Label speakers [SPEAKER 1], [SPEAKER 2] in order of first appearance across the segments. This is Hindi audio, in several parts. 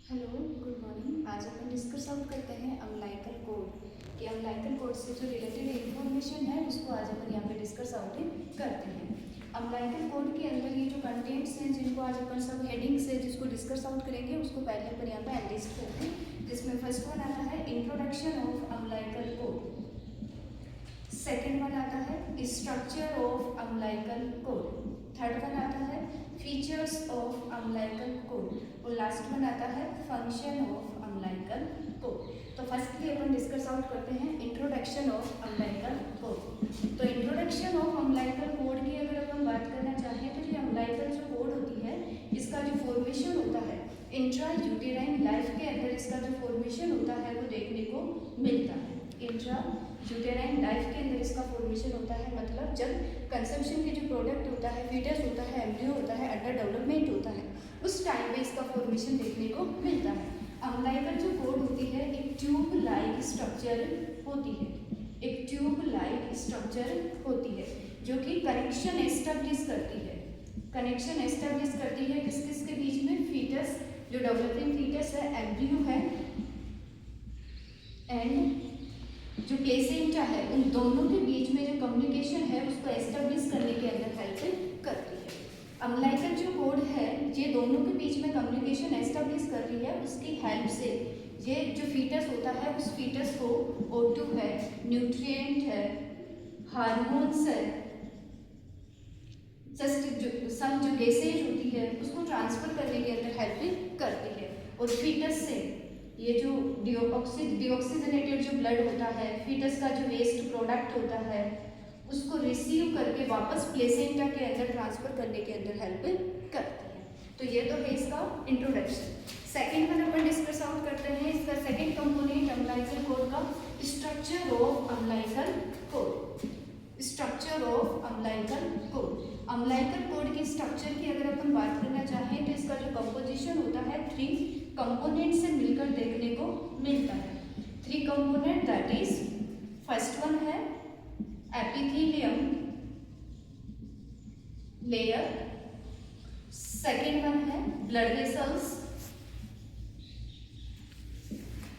[SPEAKER 1] Hello, good morning. आज अपन डिस्कस आउट करते हैं अम्लाइकल कोड कि अम्लाइकल कोड से जो रिलेटेड इन्फॉर्मेशन है उसको आज अपन यहाँ पे डिस्कस आउट करते हैं। अम्लाइकल कोड के अंदर ये जो कंटेंट्स हैं जिनको आज अपन सब हेडिंग से जिसको डिस्कस आउट करेंगे उसको पहले अपन यहाँ पे एनालिस्ट करते हैं, जिसमें फर्स्ट वन आता है introduction of umbilical code, second one आता है structure of umbilical code, third one आता है फीचर्स ऑफ अम्लाइकल कोड और लास्ट वन आता है फंक्शन ऑफ अम्लाइकल कोड। तो फर्स्टली अपन डिस्कस आउट करते हैं इंट्रोडक्शन ऑफ अम्लाइकल कोड। तो इंट्रोडक्शन ऑफ अम्लाइकल कोड की अगर अपन बात करना चाहें तो ये अम्लाइकल जो कोड होती है इसका जो फॉर्मेशन होता है इंट्रा यूटेराइन लाइफ के अंदर इसका जो फॉर्मेशन होता है वो देखने को मिलता है। इंट्रा यूटेराइन लाइफ के अंदर इसका फॉर्मेशन होता है, मतलब जब कंजम्पशन के जो प्रोडक्ट होता है, फीटस होता है, एम्ब्रियो होता है, अंडर डेवलपमेंट होता है, उस टाइम पे इसका फॉर्मेशन देखने को मिलता है। अम्लाइकल जो कोड होती है एक ट्यूब लाइक स्ट्रक्चर होती है, एक ट्यूब लाइक स्ट्रक्चर होती है जो कि कनेक्शन एस्टेब्लिश करती है। कनेक्शन एस्टेब्लिश करती है किस किस के बीच में? फीटस, जो डेवलपिंग फीटस है, एम्ब्रियो है एंड जो प्लेसेंटा है, उन दोनों के बीच में जो कम्युनिकेशन है उसको एस्टेब्लिश करने के अंदर हेल्प करती है। अम्लाइकल जो कोड है ये दोनों के बीच में कम्युनिकेशन एस्टेब्लिश कर रही है, उसकी हेल्प से ये जो फीटस होता है उस फीटस को O2 है, न्यूट्रिएंट है, हार्मोन्स है, जस्ट जो गैसेज होती है उसको ट्रांसफर करने के अंदर हेल्प करती है। और फीटस से ये जो डिऑक्सीजनेटेड जो ब्लड होता है, फीटस का जो वेस्ट प्रोडक्ट होता है उसको रिसीव करके वापस प्लेसेंटा के अंदर ट्रांसफर करने के अंदर हेल्प करती है। तो ये तो है इसका इंट्रोडक्शन। सेकेंड वन अपन डिस्कस आउट करते हैं इसका सेकेंड कंपोनेंट अम्लाइकल कोड का structure of umbilical code. Structure of umbilical code, umbilical code के स्ट्रक्चर की अगर अपन बात करना चाहें तो इसका जो कंपोजिशन होता है 3 कंपोनेंट से मिलकर देखने को मिलता है। 3 component that is first one है एपिथेलियम लेयर, सेकेंड वन है ब्लड वेसल्स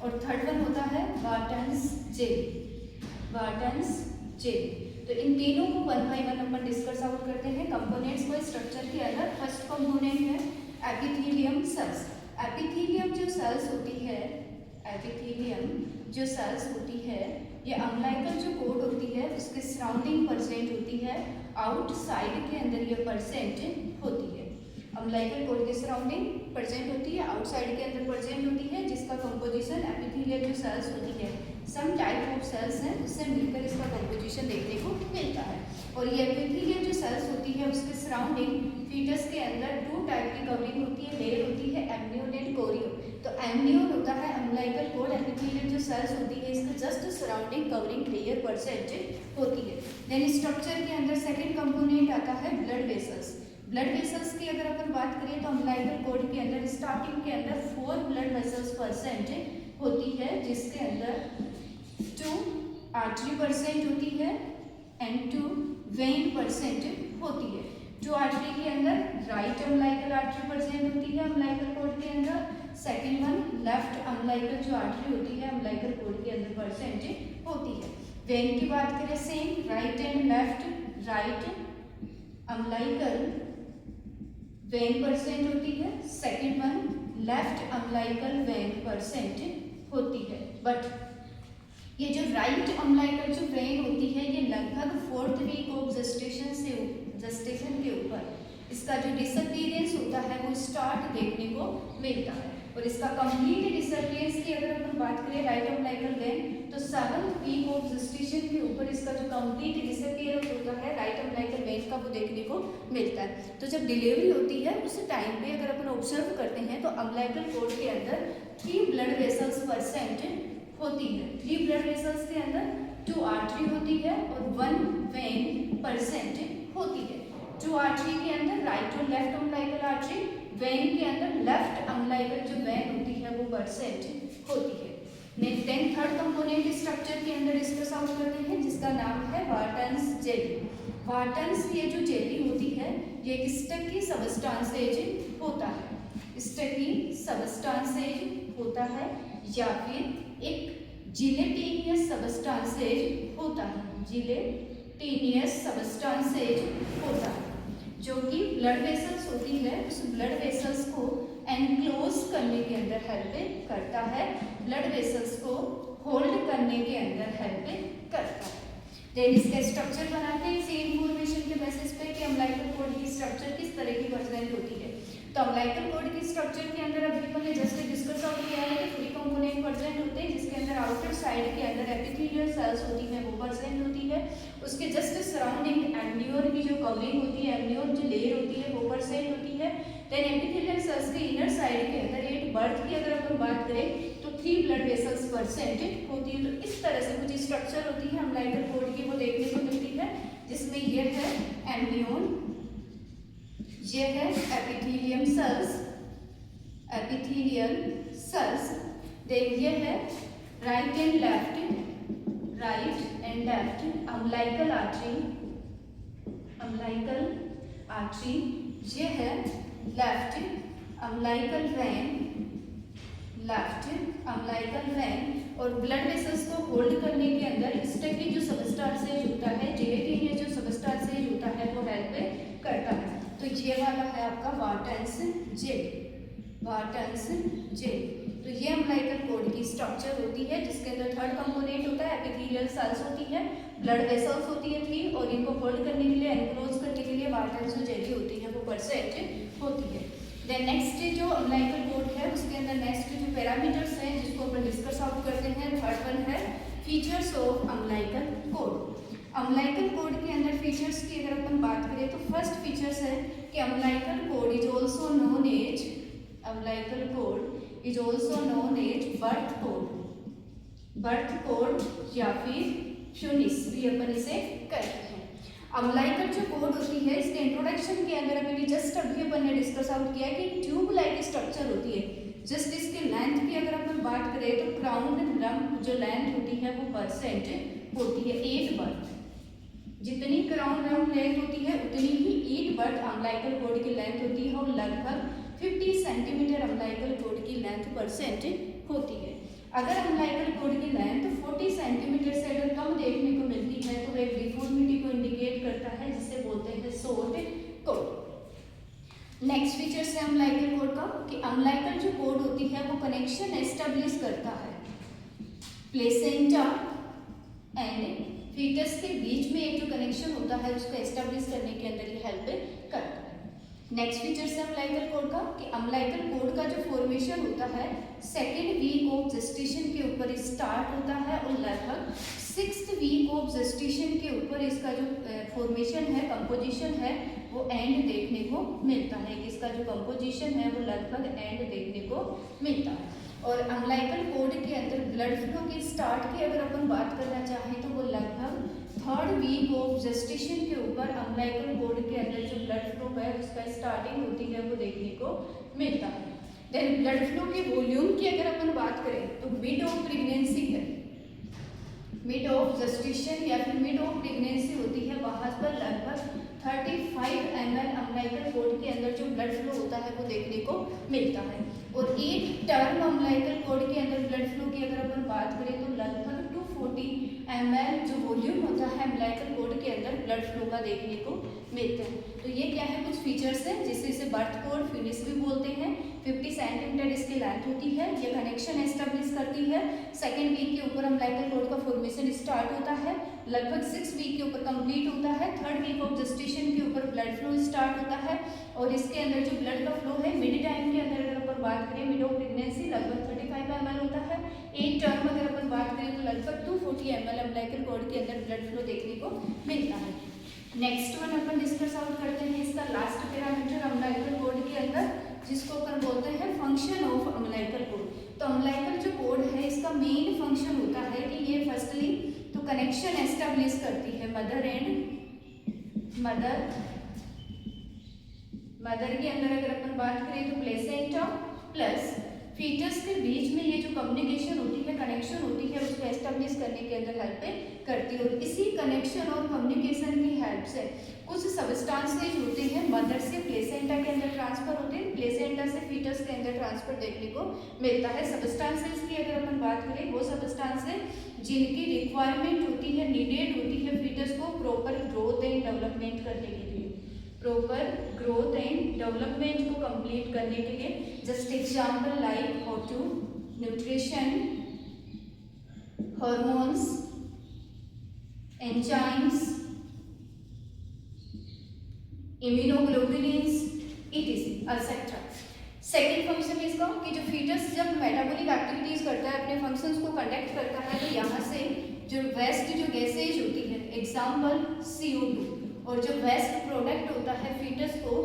[SPEAKER 1] और थर्ड वन होता है वार्टन्स जेल। वार्टन्स जेल, तो इन तीनों को one by one upon discuss out करते हैं कंपोनेंट्स को स्ट्रक्चर के अंदर। फर्स्ट कंपोनेंट है एपिथेलियम सेल्स। एपिथेलियम जो सेल्स होती है, एपिथेलियम जो सेल्स होती है ये अम्लाइकल जो कोड होती है उसके सराउंडिंग परसेंट होती है, आउटसाइड के अंदर ये परसेंट होती है। अम्लाइकल कोड के सराउंडिंग परसेंट होती है, आउटसाइड के अंदर परसेंट होती है, जिसका कंपोजिशन एपिथेलियल जो सेल्स होती है सम टाइप ऑफ सेल्स हैं उससे मिलकर इसका कंपोजिशन देखने को मिलता है। और ये एपिथेलियल जो सेल्स होती है उसके सराउंडिंग फीटस के अंदर 2 टाइप की कवरिंग होती है, लेयर होती है एम्नियोन एंड कोरियोन। तो एम्नियोन होता है अम्लाइकल कोड, एपिथेलियल जो सेल्स होती है इसका just surrounding covering layer percent होती है। देन स्ट्रक्चर के अंदर सेकेंड कंपोनेंट आता है ब्लड वेसल्स। ब्लड वेसल्स की अगर अपन बात करें तो अम्लाइकल कोड के अंदर स्टार्टिंग के अंदर 4 ब्लड वेसल्स परसेंट होती है, जिसके अंदर 2 आर्टरी परसेंट होती है एंड 2 वेन परसेंट होती है। 2 आर्टरी के अंदर राइट अम्लाइकल आर्टरी परसेंट होती है अम्लाइकल कोड के अंदर, सेकेंड वन लेफ्ट अम्लाइकल जो आर्टरी होती है अम्लाइकल कोड के अंदर परसेंट होती है। वेन की बात करें same right and left, right umbilical when percent होती है, second one left umbilical when percent होती है। बट ये जो राइट अम्लाइकल जो वेन होती है ये लगभग 4th वीक ऑफ जेस्टेशन के ऊपर इसका जो डिसअपीयरेंस होता है वो स्टार्ट देखने को मिलता है। और इसका कंप्लीट डिसअपीयरेंस की अगर अपन बात करें राइट अम्लाइकल वेन तो 7th वीक ऑफ जेस्टेशन के ऊपर इसका जो कंप्लीट डिसअपीयरेंस होता है राइट अम्लाइकल वेन का वो देखने को मिलता है। तो जब डिलीवरी होती है उस टाइम पे अगर अपन ऑब्जर्व करते हैं तो अम्लाइकल कोड के अंदर 3 ब्लड वेसल्स परसेंट होती है। 3 ब्लड वेसल्स के अंदर 2 आर्टरी होती है और 1 वेन परसेंट होती है। 2 आर्टरी के अंदर राइट और लेफ्ट अम्लाइकल आर्टरी, वेन के अंदर लेफ्ट अम्लाइकल जो वेन होती है वो परसेंट होती है। देन थर्ड कंपोनेंट स्ट्रक्चर के अंदर डिस्कस आउट करते हैं जिसका नाम है वार्टन्स जेली। वार्टन्स ये जो जेली होती है ये एक स्टकी सबस्टांसेज होता है। स्टकी सबस्टांसेज होता है या फिर एक जिलेटिनियस सबस्टांसेज होता है, जिलेटिनियस सबस्टांसेज होता है, जो कि ब्लड वेसल्स होती है उस ब्लड वेसल्स को एनक्लोज करने के अंदर हेल्प करता है, ब्लड वेसल्स को होल्ड करने के अंदर हेल्प करता है। देन इसका स्ट्रक्चर बनाते हैं इसी इंफॉर्मेशन के बेसिस पे कि अम्बिलिकल कॉर्ड की स्ट्रक्चर किस तरह की प्रेजेंट होती है। तो अम्बिलिकल कॉर्ड की स्ट्रक्चर के अंदर अभी हमने जस्ट डिस्कस आउट किया है कि 3 कंपोनेंट प्रेजेंट होते हैं, जिसके अंदर आउटर साइड के अंदर एपिथेलियल सेल्स होती है वो प्रेजेंट होती है, उसके जस्ट सराउंडिंग एम्नियोर की जो कवरिंग होती है, एम्नियोर जो लेयर होती है वो प्रेजेंट होती है। देन एपिथेलियल सेल्स के इनर साइड के अंदर एट बर्थ की अगर अपन बात करें तो 3 ब्लड वेसल्स प्रेजेंट होती है। तो इस तरह से कुछ स्ट्रक्चर होती है अम्बिलिकल कॉर्ड की वो देखने को मिलती है, जिसमें ये है एम्नियोन, ये है epithelium cells, epithelial cells, then ये है right and left umbilical artery, umbilical artery, ये है left umbilical vein, left umbilical vein, और ब्लड वेसल्स को होल्ड करने के अंदर स्टकी जो सबस्टांसेज होता है, जिलेटिनियस जो सबस्टांसेज होता है वो हेल्प करता है। तो ये वाला है आपका वार्टन्स जेल, वार्टन्स जेल। तो ये अम्बिलिकल कॉर्ड की स्ट्रक्चर होती है, जिसके अंदर थर्ड कंपोनेंट होता है, एपिथेलियल सेल्स होती है, ब्लड वेसल्स होती है 3, और इनको होल्ड करने के लिए एनक्लोज करने के लिए वार्टन्स जो जेली होती है वो प्रेजेंट होती है। देन नेक्स्ट जो अम्बिलिकल कॉर्ड है उसके अंदर नेक्स्ट जो पैरामीटर्स हैं जिसको अपन डिस्कस आउट करते हैं, थर्ड वन है features of umbilical cord. Umbilical cord के अंदर फीचर्स की अगर अपन बात करें तो फर्स्ट फीचर्स है कि umbilical cord is also known as, umbilical cord is also known as birth cord, birth cord या फिर फ्यूनिस भी अपन इसे कहते हैं। अम्बिलिकल जो कॉर्ड होती है इसके इंट्रोडक्शन के अंदर अभी अपन ने डिस्कस आउट किया कि ट्यूब लाइक स्ट्रक्चर होती है। जस्ट इसके लेंथ की अगर अपन बात करें तो क्राउन लंप जो लेंथ होती है वो परसेंट होती है 8 बर्थ, जितनी क्राउन लंप लेंथ होती है उतनी ही 8 बर्थ अम्बिलिकल कॉर्ड की लेंथ होती है, और लगभग 50 सेंटीमीटर अम्बिलिकल कॉर्ड की लेंथ परसेंट होती है। अगर अम्बिलिकल कॉर्ड की लेंथ 40 सेंटीमीटर से अगर कम देखने को मिलती है तो एक डिफॉर्मिटी को इंडिकेट करता है, जिसे बोलते हैं शॉर्ट कॉर्ड। नेक्स्ट फीचर्स है अम्बिलिकल कॉर्ड का कि अम्बिलिकल जो कॉर्ड होती है वो कनेक्शन एस्टेब्लिश करता है प्लेसेंटा एंड फीटस के बीच में एक जो कनेक्शन होता है उसको एस्टेब्लिश करने के अंदर ये हेल्प करता है। नेक्स्ट फीचर है अम्बिलिकल कॉर्ड का कि अम्बिलिकल कॉर्ड का जो फॉर्मेशन होता है सेकेंड वीक ऑफ जेस्टेशन के ऊपर स्टार्ट होता है, और लगभग 6th वीक ऑफ जेस्टेशन के ऊपर इसका जो फॉर्मेशन है, कंपोजिशन है वो एंड देखने को मिलता है, कि इसका जो कंपोजिशन है वो लगभग एंड देखने को मिलता है। और अम्बिलिकल कॉर्ड के अंदर ब्लड फ्लो की स्टार्ट की अगर अपन बात करना चाहें तो वो लगभग 3rd वीक ऑफ जेस्टेशन के ऊपर अम्बिलिकल कॉर्ड के अंदर जो ब्लड फ्लो है उसका स्टार्टिंग होती है वो देखने को मिलता है। देन ब्लड फ्लो के वॉल्यूम की अगर अपन बात करें तो मिड ऑफ प्रेगनेंसी है, मिड ऑफ जेस्टेशन या फिर मिड ऑफ प्रेगनेंसी होती है, वहां पर लगभग 35 ml अम्बिलिकल कॉर्ड के अंदर जो ब्लड फ्लो होता है वो देखने को मिलता है। और 8 टर्म अम्बिलिकल कॉर्ड के अंदर ब्लड फ्लो की अगर अपन बात करें तो लगभग 240 ml जो वॉल्यूम होता है अम्बिलिकल कॉर्ड के अंदर ब्लड फ्लो का देखने को मिलता है। तो ये क्या है, कुछ फीचर्स हैं जिससे इसे बर्थ कॉर्ड फिनिश भी बोलते हैं। 50 सेंटीमीटर इसकी लेंथ होती है, ये कनेक्शन एस्टेब्लिश करती है, सेकेंड वीक के ऊपर अम्बिलिकल कॉर्ड का फॉर्मेशन स्टार्ट होता है, लगभग 6 वीक के ऊपर कंप्लीट होता है, 3rd वीक ऑफ जेस्टेशन के ऊपर ब्लड फ्लो स्टार्ट होता है, और इसके अंदर जो ब्लड का फ्लो है मिड टाइम के अंदर अगर अपन बात करें मिड ऑफ प्रेगनेंसी लगभग 35 ml होता है। 8 टर्म अगर अपन बात करें तो लगभग 240 ml अम्बिलिकल कॉर्ड के अंदर ब्लड फ्लो देखने को मिलता है। नेक्स्ट वन अपन डिस्कस आउट करते हैं इसका लास्ट पैरामीटर अम्बिलिकल कॉर्ड के अंदर, जिसको अपन बोलते हैं फंक्शन ऑफ अम्बिलिकल कॉर्ड। तो अम्बिलिकल जो कॉर्ड है इसका मेन फंक्शन होता है कि ये फर्स्टली तो कनेक्शन एस्टेब्लिश करती है मदर एंड मदर के अंदर अगर अपन बात करें तो प्लेसेंटा प्लस फीटस के बीच में ये जो कम्युनिकेशन होती है, कनेक्शन होती है, उसको एस्टेब्लिश करने के अंदर हेल्प करती है। और इसी कनेक्शन और कम्युनिकेशन की हेल्प से कुछ सब्सटेंसेज होते हैं मदर से प्लेसेंटा के अंदर ट्रांसफर होते हैं, प्लेसेंटा से फीटस के अंदर ट्रांसफर देखने को मिलता है। सब्सटेंसेज की अगर अपन बात करें, वो सब्सटेंसेज जिनकी रिक्वायरमेंट होती है, नीडेड होती है फीटस को प्रॉपर ग्रोथ एंड डेवलपमेंट करने के लिए, प्रॉपर ग्रोथ एंड डेवलपमेंट को कंप्लीट करने के लिए। Just example like O2, nutrition, hormones, enzymes, immunoglobulins, etc. Etcetera. Second function इसका कि जो फीटस जब मेटाबॉलिक एक्टिविटीज करता है, अपने फंक्शंस को कंडक्ट करता है, तो यहाँ से जो वेस्ट जो गैसेज होती है, एग्जाम्पल CO2, और जो वेस्ट प्रोडक्ट होता है फीटस को,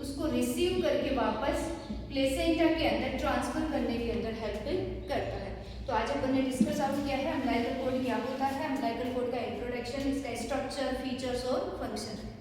[SPEAKER 1] उसको रिसीव करके वापस प्लेसेंटा के अंदर ट्रांसफर करने के अंदर हेल्प करता है। तो आज अपन ने डिस्कस आउट किया है अम्बिलिकल कॉर्ड क्या होता है, अम्बिलिकल कॉर्ड का इंट्रोडक्शन, इसका स्ट्रक्चर, फीचर्स और फंक्शन।